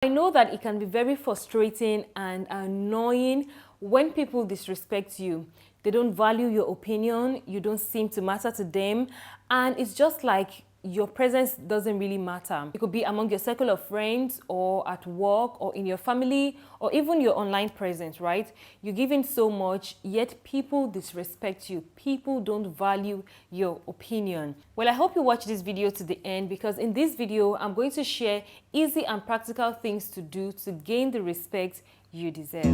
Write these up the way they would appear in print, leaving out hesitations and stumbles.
I know that it can be very frustrating and annoying when people disrespect you. They don't value your opinion, you don't seem to matter to them, and it's just like your presence doesn't really matter. It could be among your circle of friends or at work or in your family or even your online presence, right? You're giving so much, yet people disrespect you. People don't value your opinion. Well, I hope you watch this video to the end, because in this video, I'm going to share easy and practical things to do to gain the respect you deserve.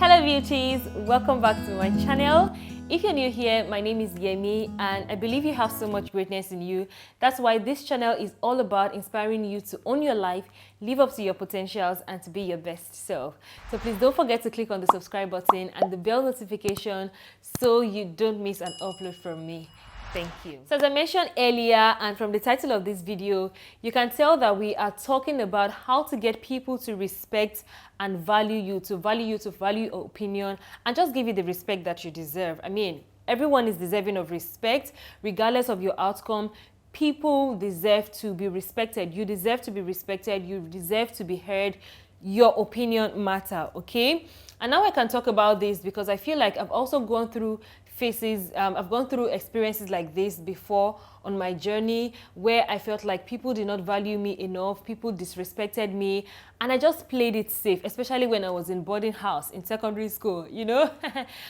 Hello beauties, welcome back to my channel. If you're new here, my name is Yemi and I believe you have so much greatness in you. That's why this channel is all about inspiring you to own your life, live up to your potentials and to be your best self. So please don't forget to click on the subscribe button and the bell notification so you don't miss an upload from me. Thank you. So as I mentioned earlier, and from the title of this video, you can tell that we are talking about how to get people to respect and value you, to value your opinion, and just give you the respect that you deserve. I mean, everyone is deserving of respect, regardless of your outcome. People deserve to be respected. You deserve to be respected. You deserve to be heard. Your opinion matter, okay? And now I can talk about this because I feel like I've also gone through phases, I've gone through experiences like this before on my journey where I felt like people did not value me enough, people disrespected me, and I just played it safe, especially when I was in boarding house in secondary school, you know,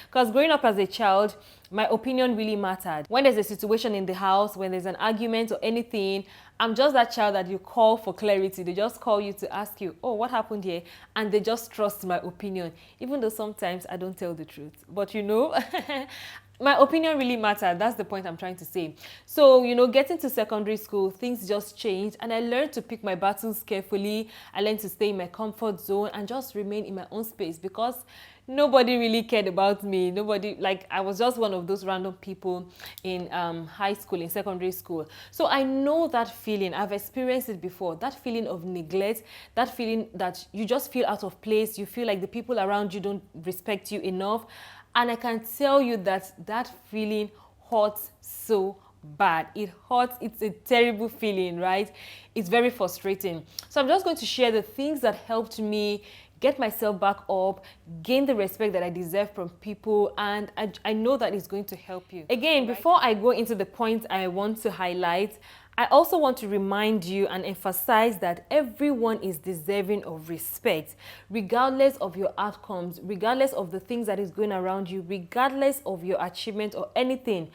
because growing up as a child, my opinion really mattered. When there's a situation in the house, when there's an argument or anything, I'm just that child that you call for clarity. They just call you to ask you, oh, what happened here? And they just trust my opinion, even though sometimes I don't tell the truth. But you know, my opinion really mattered. That's the point I'm trying to say. So, you know, getting to secondary school, things just changed and I learned to pick my battles carefully. I learned to stay in my comfort zone and just remain in my own space because nobody really cared about me. Nobody, like, I was just one of those random people in high school, in secondary school. So I know that feeling. I've experienced it before. That feeling of neglect, that feeling that you just feel out of place. You feel like the people around you don't respect you enough. And I can tell you that that feeling hurts so bad. It hurts. It's a terrible feeling, right? It's very frustrating. So I'm just going to share the things that helped me get myself back up, gain the respect that I deserve from people, and I know that it's going to help you. Again, before I go into the points I want to highlight, I also want to remind you and emphasize that everyone is deserving of respect, regardless of your outcomes, regardless of the things that is going around you, regardless of your achievement or anything.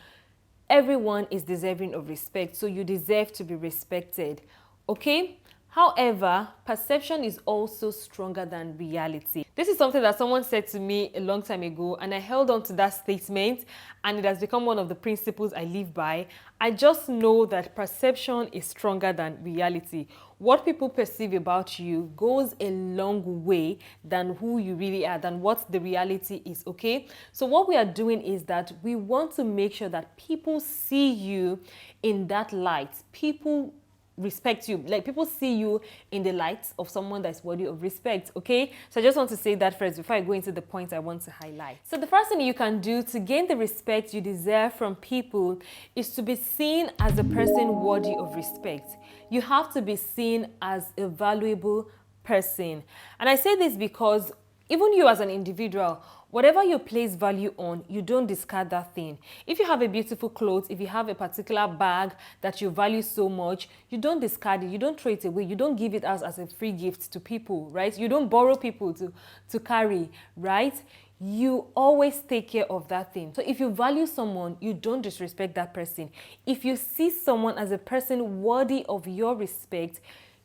Everyone is deserving of respect, so you deserve to be respected, okay? However, perception is also stronger than reality. This is something that someone said to me a long time ago, and I held on to that statement, and it has become one of the principles I live by. I just know that perception is stronger than reality. What people perceive about you goes a long way than who you really are, than what the reality is, okay? So what we are doing is that we want to make sure that people see you in that light. People respect you, like people see you in the light of someone that's worthy of respect, okay? So I just want to say that first before I go into the points I want to highlight. So the first thing you can do to gain the respect you deserve from people is to be seen as a person worthy of respect. You have to be seen as a valuable person. And I say this because even you as an individual, whatever you place value on, you don't discard that thing. If you have a beautiful clothes, if you have a particular bag that you value so much, you don't discard it, you don't throw it away, you don't give it as a free gift to people, right? You don't borrow people to carry, right? You always take care of that thing. So if you value someone, you don't disrespect that person. If you see someone as a person worthy of your respect,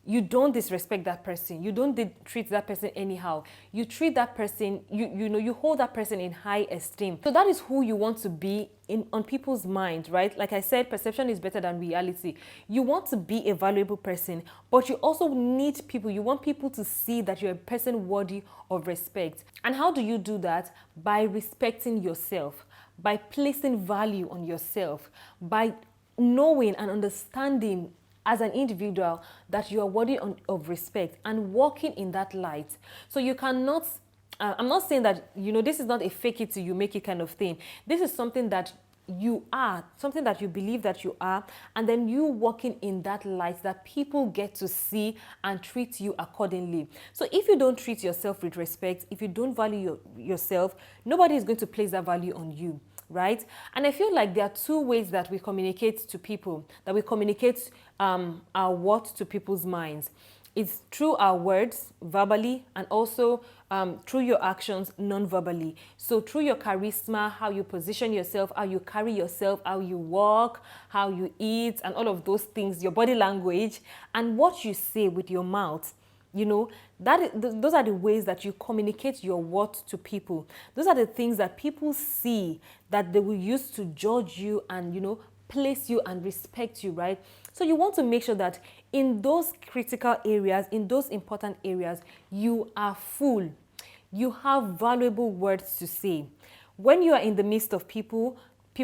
you don't disrespect that person. You don't treat that person anyhow. You treat that person, you hold that person in high esteem. So that is who you want to be on people's mind, right? Like I said, perception is better than reality. You want to be a valuable person, but you also need people. You want people to see that you're a person worthy of respect. And how do you do that? By respecting yourself, by placing value on yourself, by knowing and understanding as an individual that you are worthy of respect and walking in that light. So you cannot, I'm not saying that, you know, this is not a fake it till you make it kind of thing. This is something that you are, something that you believe that you are, and then you walking in that light that people get to see and treat you accordingly. So if you don't treat yourself with respect, if you don't value yourself, nobody is going to place that value on you, right? And I feel like there are two ways that we communicate to people, that we communicate our worth to people's minds. It's through our words, verbally, and also through your actions, non-verbally. So through your charisma, how you position yourself, how you carry yourself, how you walk, how you eat, and all of those things, your body language, and what you say with your mouth. You know, those are the ways that you communicate your worth to people. Those are the things that people see that they will use to judge you and, you know, place you and respect you, right? So you want to make sure that in those critical areas, in those important areas, you are full. You have valuable words to say. When you are in the midst of people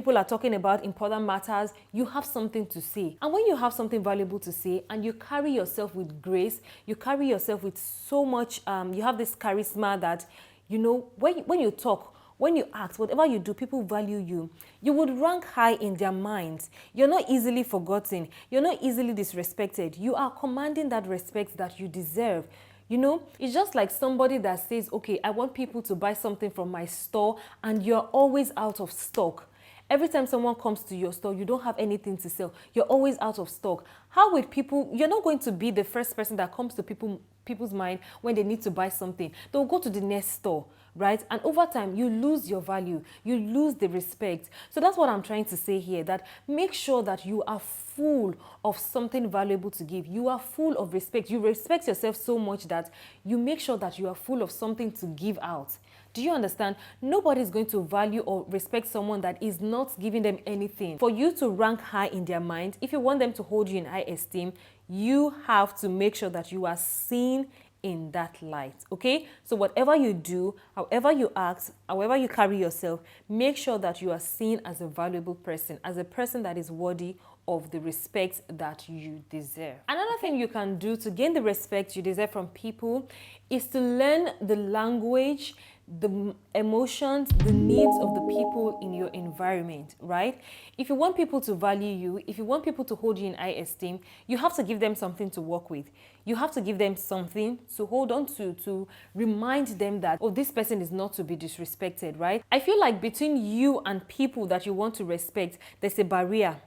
are talking about important matters, you have something to say. And when you have something valuable to say and you carry yourself with grace, you carry yourself with so much, you have this charisma that, you know, when you talk, when you act, whatever you do, people value you. You would rank high in their minds. You're not easily forgotten. You're not easily disrespected. You are commanding that respect that you deserve. You know, it's just like somebody that says, okay, I want people to buy something from my store, and you're always out of stock. Every time someone comes to your store, you don't have anything to sell. You're always out of stock. How would people, you're not going to be the first person that comes to people's mind when they need to buy something. They'll go to the next store, right? And over time, you lose your value. You lose the respect. So that's what I'm trying to say here, that make sure that you are full of something valuable to give. You are full of respect. You respect yourself so much that you make sure that you are full of something to give out. Do you understand? Nobody is going to value or respect someone that is not giving them anything. For you to rank high in their mind, if you want them to hold you in high esteem, you have to make sure that you are seen in that light, okay? So whatever you do, however you act, however you carry yourself, make sure that you are seen as a valuable person, as a person that is worthy of the respect that you deserve. Another thing you can do to gain the respect you deserve from people is to learn the language, the emotions, the needs of the people in your environment, right? If you want people to value you, if you want people to hold you in high esteem, you have to give them something to work with. You have to give them something to hold on to remind them that, oh, this person is not to be disrespected, right? I feel like between you and people that you want to respect, there's a barrier.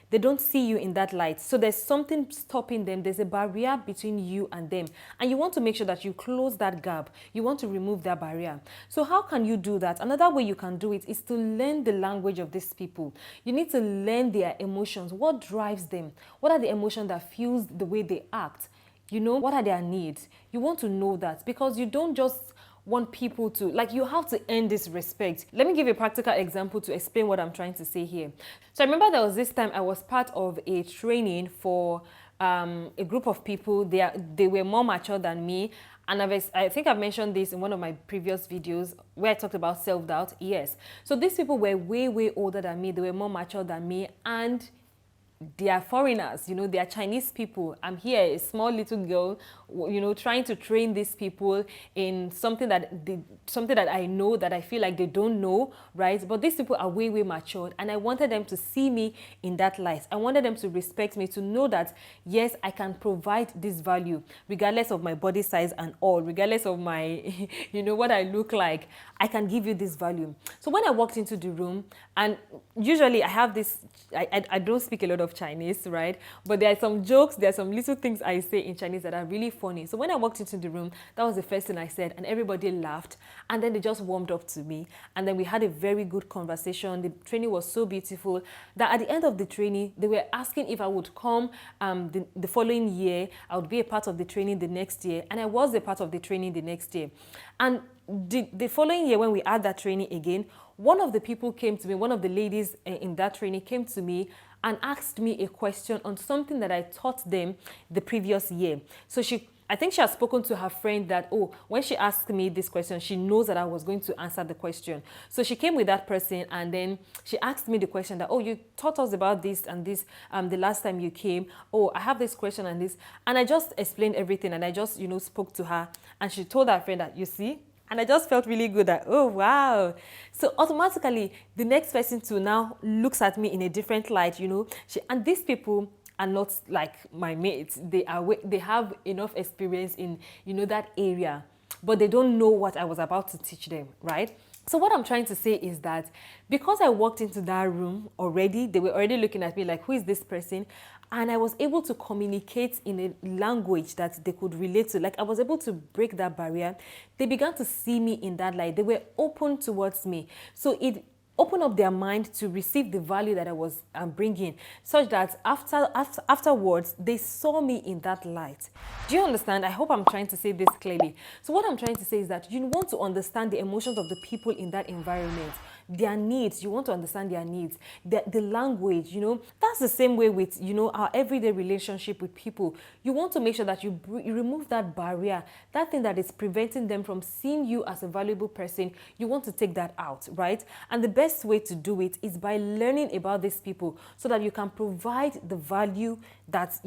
They don't see you in that light. So there's something stopping them. There's a barrier between you and them. And you want to make sure that you close that gap. You want to remove that barrier. So how can you do that? Another way you can do it is to learn the language of these people. You need to learn their emotions. What drives them? What are the emotions that fuels the way they act? You know, what are their needs? You want to know that, because you don't just want people to, like, you have to earn this respect. Let me give you a practical example to explain what I'm trying to say here. So I remember there was this time I was part of a training for a group of people. They were more mature than me. And I think I've mentioned this in one of my previous videos where I talked about self-doubt. Yes. So these people were way, way older than me. They were more mature than me. And they are foreigners, you know, they are Chinese people. I'm here, a small little girl, you know, trying to train these people in something that I know, that I feel like they don't know, right? But these people are way, way matured, and I wanted them to see me in that light. I wanted them to respect me, to know that, yes, I can provide this value, regardless of my body size and all, regardless of my, you know, what I look like, I can give you this value. So when I walked into the room, and usually I have this, I don't speak a lot of Chinese, right? But there are some jokes, there are some little things I say in Chinese that are really funny. So when I walked into the room, that was the first thing I said, and everybody laughed, and then they just warmed up to me, and then we had a very good conversation. The training was so beautiful that at the end of the training, they were asking if I would come the following year. I would be a part of the training the next year, and I was a part of the training the next year. And the following year, when we had that training again, one of the people came to me, one of the ladies in that training came to me and asked me a question on something that I taught them the previous year. So I think she had spoken to her friend that, oh, when she asked me this question, she knows that I was going to answer the question. So she came with that person, and then she asked me the question that, oh, you taught us about this and this the last time you came. Oh, I have this question and this. And I just explained everything, and I just, you know, spoke to her. And she told her friend that, you see, And I just felt really good that, oh, wow. So automatically, the next person to now looks at me in a different light, and these people are not like my mates. They have enough experience in, that area, but they don't know what I was about to teach them, right? So what I'm trying to say is that because I walked into that room already, they were already looking at me like, who is this person? And I was able to communicate in a language that they could relate to. Like I was able to break that barrier. They began to see me in that light. They were open towards me. So it open up their mind to receive the value that I was bringing, such that afterwards, they saw me in that light. Do you understand? I hope I'm trying to say this clearly. So what I'm trying to say is that you want to understand the emotions of the people in that environment, their needs. You want to understand their needs, the language, That's the same way with, our everyday relationship with people. You want to make sure that you remove that barrier, that thing that is preventing them from seeing you as a valuable person. You want to take that out, right? And the best way to do it is by learning about these people so that you can provide the value that,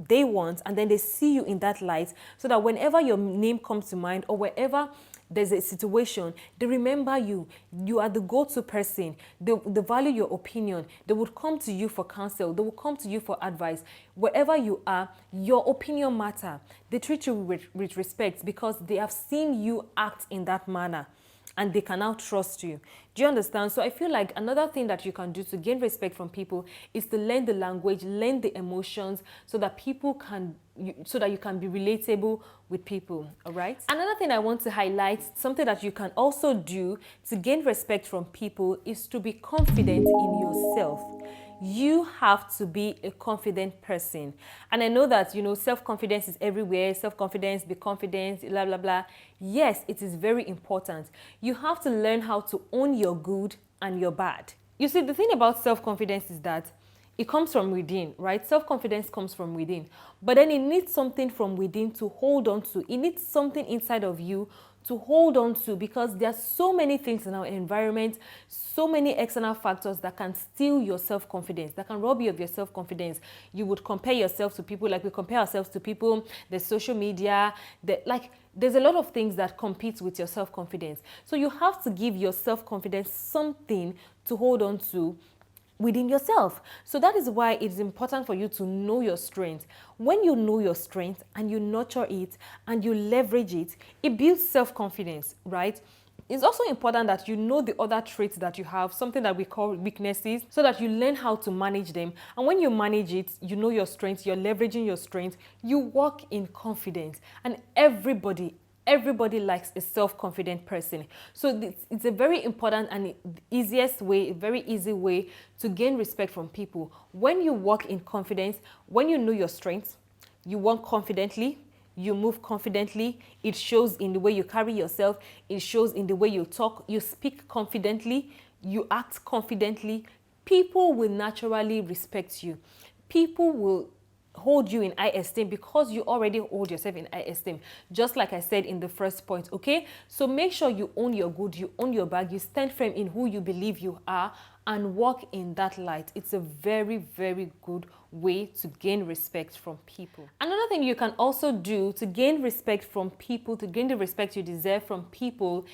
they want, and then they see you in that light so that whenever your name comes to mind or wherever there's a situation, they remember you. You are the go-to person. They value your opinion. They would come to you for counsel. They will come to you for advice. Wherever you are, your opinion matters. They treat you with respect because they have seen you act in that manner, and they can now trust you. Do you understand? So I feel like another thing that you can do to gain respect from people is to learn the language, learn the emotions, so that so that you can be relatable with people. All right. Another thing I want to highlight, something that you can also do to gain respect from people, is to be confident in yourself. You have to be a confident person. And I know that, self-confidence is everywhere. Self-confidence, be confident, blah, blah, blah. Yes, it is very important. You have to learn how to own your good and your bad. You see, the thing about self-confidence is that it comes from within, right? Self-confidence comes from within. But then it needs something from within to hold on to. It needs something inside of you to hold on to, because there are so many things in our environment, so many external factors that can steal your self-confidence, that can rob you of your self-confidence. You would compare yourself to people, like we compare ourselves to people, there's social media, there's a lot of things that compete with your self-confidence. So you have to give your self-confidence something to hold on to within yourself. So that is why it's important for you to know your strength. When you know your strength and you nurture it and you leverage it, it builds self-confidence, right? It's also important that you know the other traits that you have, something that we call weaknesses, so that you learn how to manage them. And when you manage it, you know your strengths, you're leveraging your strengths, you walk in confidence. And everybody likes a self-confident person. So it's a very important and easiest way, a very easy way to gain respect from people. When you walk in confidence, when you know your strengths, you walk confidently, you move confidently, it shows in the way you carry yourself, it shows in the way you talk, you speak confidently, you act confidently, people will naturally respect you. People will hold you in high esteem because you already hold yourself in high esteem, just like I said in the first point. Okay, so make sure you own your good, you own your bag, you stand firm in who you believe you are and walk in that light. It's a very, very good way to gain respect from people. Another thing you can also do to gain respect from people, to gain the respect you deserve from people,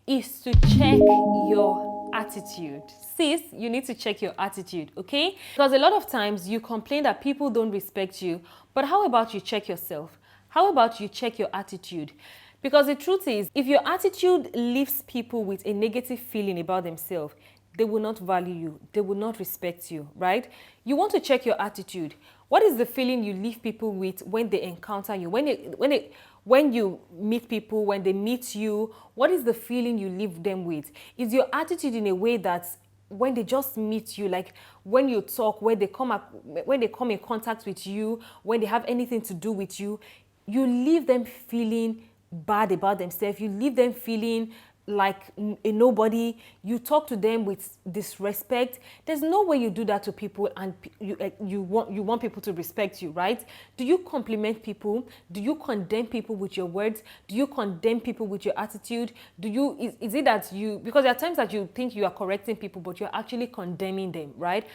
is to check your attitude. Sis, you need to check your attitude, okay? Because a lot of times you complain that people don't respect you, but how about you check yourself? How about you check your attitude? Because the truth is, if your attitude leaves people with a negative feeling about themselves, they will not value you, they will not respect you, right? You want to check your attitude. What is the feeling you leave people with when they encounter you? When you meet people, when they meet you, what is the feeling you leave them with? Is your attitude in a way that when they just meet you, like when you talk, when they come in contact with you, when they have anything to do with you, you leave them feeling bad about themselves, you leave them feeling like a nobody, you talk to them with disrespect. There's no way you do that to people and you want people to respect you, right? Do you compliment people? Do you condemn people with your words? Do you condemn people with your attitude? Is it that because there are times that you think you are correcting people, but you're actually condemning them, right?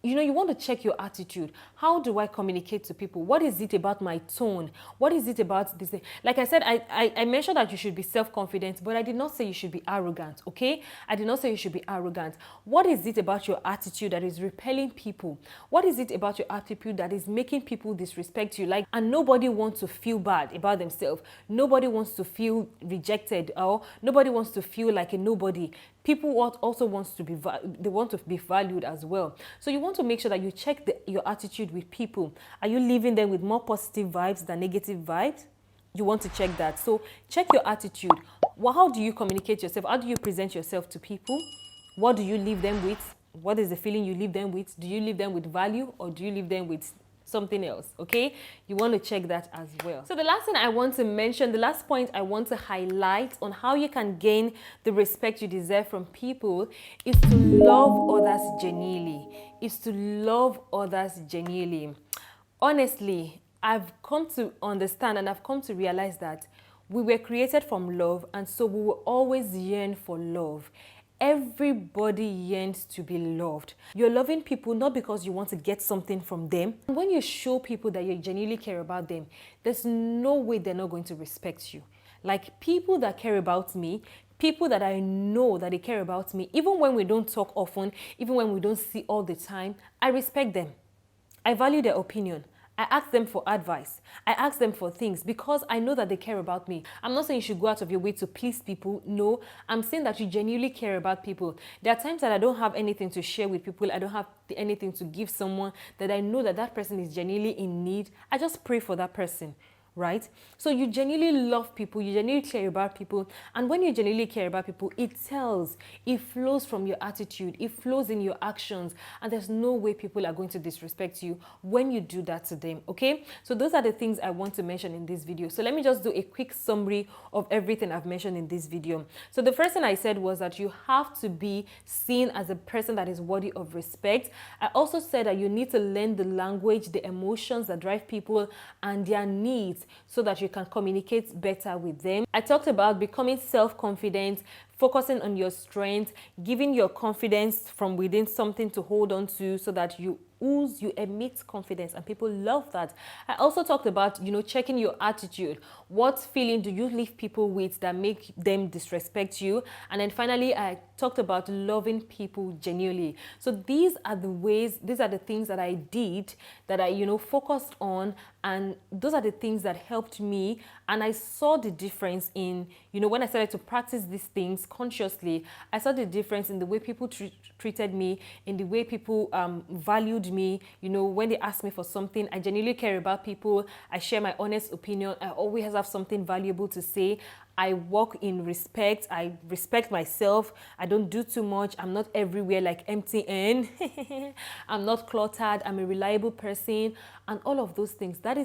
you want to check your attitude. How do I communicate to people? What is it about my tone? What is it about this? Like I said, I mentioned that you should be self-confident, but I did not say you should be arrogant, okay? I did not say you should be arrogant. What is it about your attitude that is repelling people? What is it about your attitude that is making people disrespect you? Like, and nobody wants to feel bad about themselves. Nobody wants to feel rejected, or nobody wants to feel like a nobody. People also want to be valued as well. So you want to make sure that you check your attitude with people. Are you leaving them with more positive vibes than negative vibes? You want to check that. So check your attitude. Well, how do you communicate yourself? How do you present yourself to people? What do you leave them with? What is the feeling you leave them with? Do you leave them with value, or do you leave them with something else? Okay, you want to check that as well. So the last thing I want to mention, the last point I want to highlight on how you can gain the respect you deserve from people is to love others genuinely. Is to love others genuinely. Honestly, I've come to understand and I've come to realize that we were created from love, and so we will always yearn for love. Everybody yearns to be loved. You're loving people not because you want to get something from them. When you show people that you genuinely care about them, there's no way they're not going to respect you. Like, people that care about me, people that I know that they care about me, even when we don't talk often, even when we don't see all the time, I respect them. I value their opinion. I ask them for advice. I ask them for things because I know that they care about me. I'm not saying you should go out of your way to please people. No, I'm saying that you genuinely care about people. There are times that I don't have anything to share with people. I don't have anything to give someone that I know that that person is genuinely in need. I just pray for that person. Right? So you genuinely love people, you genuinely care about people, and when you genuinely care about people, it flows from your attitude, it flows in your actions, and there's no way people are going to disrespect you when you do that to them, okay? So those are the things I want to mention in this video. So let me just do a quick summary of everything I've mentioned in this video. So the first thing I said was that you have to be seen as a person that is worthy of respect. I also said that you need to learn the language, the emotions that drive people and their needs, so that you can communicate better with them. I talked about becoming self-confident, focusing on your strengths, giving your confidence from within something to hold on to so that you emit confidence, and people love that. I also talked about, checking your attitude. What feeling do you leave people with that make them disrespect you? And then finally, I talked about loving people genuinely. So these are the things that I did, that I, focused on, and those are the things that helped me. And I saw the difference in, when I started to practice these things consciously, I saw the difference in the way people treated me, in the way people valued me. When they ask me for something, I genuinely care about people. I share my honest opinion. I always have something valuable to say. I walk in respect. I respect myself. I don't do too much. I'm not everywhere like MTN. I'm not cluttered. I'm a reliable person, and all of those things. That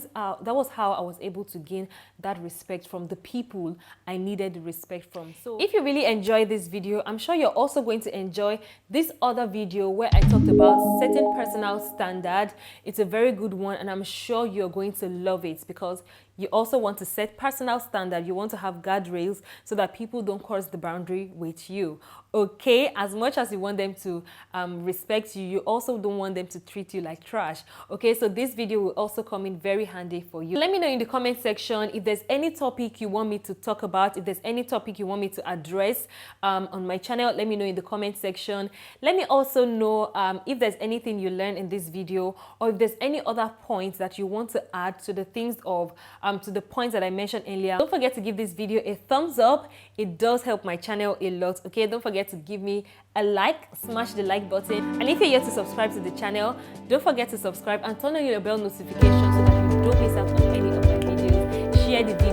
was how I was able to gain that respect from the people I needed the respect from. So if you really enjoy this video, I'm sure you're also going to enjoy this other video where I talked about setting personal standard. It's a very good one, and I'm sure you're going to love it because you also want to set personal standard. You want to have guardrails so that people don't cross the boundary with you. Okay, as much as you want them to respect you, you also don't want them to treat you like trash. Okay, so this video will also come in very handy for you. Let me know in the comment section if there's any topic you want me to talk about, if there's any topic you want me to address on my channel. Let me know in the comment section. Let me also know if there's anything you learned in this video, or if there's any other points that you want to add to the things of to the points that I mentioned earlier. Don't forget to give this video a thumbs up. It does help my channel a lot. Okay, don't forget to give me a like, smash the like button, and if you're yet to subscribe to the channel, don't forget to subscribe and turn on your bell notification so that you don't miss out on any of my videos. Share the video